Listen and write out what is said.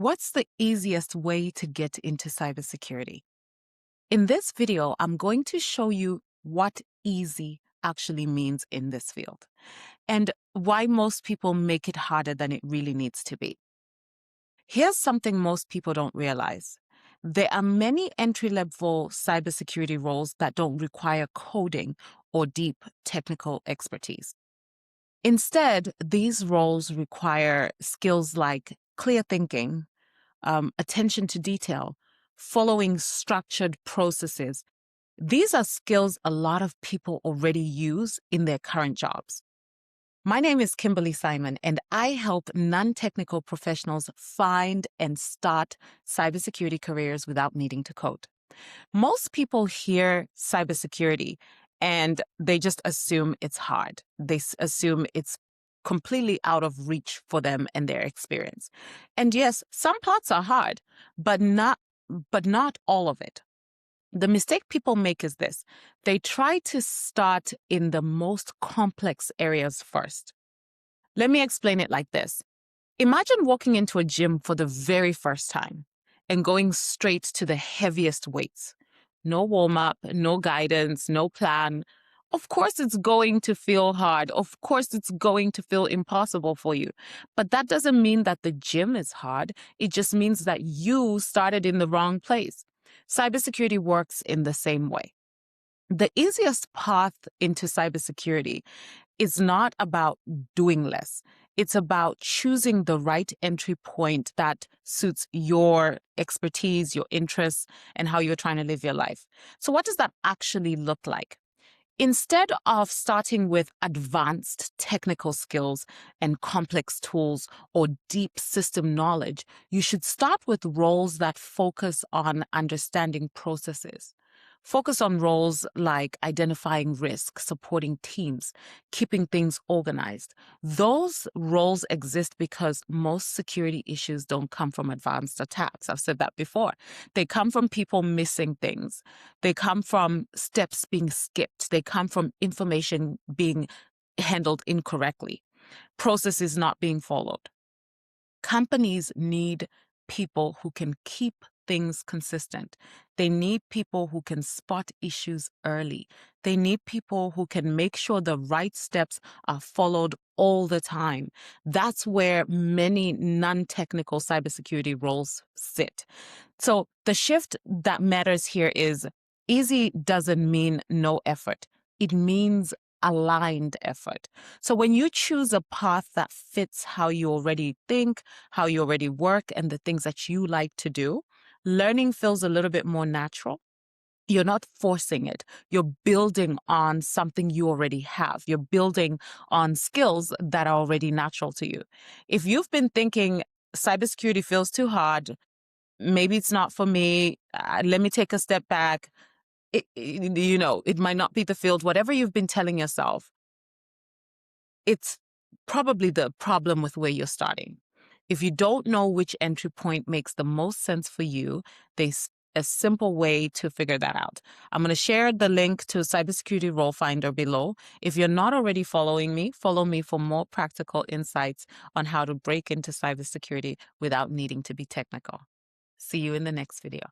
What's the easiest way to get into cybersecurity? In this video, I'm going to show you what easy actually means in this field and why most people make it harder than it really needs to be. Here's something most people don't realize. There are many entry-level cybersecurity roles that don't require coding or deep technical expertise. Instead, these roles require skills like clear thinking, attention to detail, following structured processes. These are skills a lot of people already use in their current jobs. My name is Kimberly Simon, and I help non-technical professionals find and start cybersecurity careers without needing to code. Most people hear cybersecurity and they just assume it's hard. They assume it's completely out of reach for them and their experience. And yes, some parts are hard, but not all of it. The mistake people make is this. They try to start in the most complex areas first. Let me explain it like this. Imagine walking into a gym for the very first time and going straight to the heaviest weights. No warm-up, no guidance, no plan. Of course, it's going to feel hard. Of course, it's going to feel impossible for you. But that doesn't mean that the gym is hard. It just means that you started in the wrong place. Cybersecurity works in the same way. The easiest path into cybersecurity is not about doing less. It's about choosing the right entry point that suits your expertise, your interests, and how you're trying to live your life. So what does that actually look like? Instead of starting with advanced technical skills and complex tools or deep system knowledge, you should start with roles that focus on understanding processes. Focus on roles like identifying risk, supporting teams, keeping things organized. Those roles exist because most security issues don't come from advanced attacks. I've said that before. They come from people missing things. They come from steps being skipped. They come from information being handled incorrectly, processes not being followed. Companies need people who can keep things consistent. They need people who can spot issues early. They need people who can make sure the right steps are followed all the time. That's where many non-technical cybersecurity roles sit. So the shift that matters here is easy doesn't mean no effort. It means aligned effort. So when you choose a path that fits how you already think, how you already work, and the things that you like to do, learning feels a little bit more natural. You're not forcing it. You're building on something you already have. You're building on skills that are already natural to you. If you've been thinking cybersecurity feels too hard, maybe it's not for me, let me take a step back, it might not be the field, whatever you've been telling yourself, it's probably the problem with where you're starting. If you don't know which entry point makes the most sense for you, there's a simple way to figure that out. I'm going to share the link to Cybersecurity Role Finder below. If you're not already following me, follow me for more practical insights on how to break into cybersecurity without needing to be technical. See you in the next video.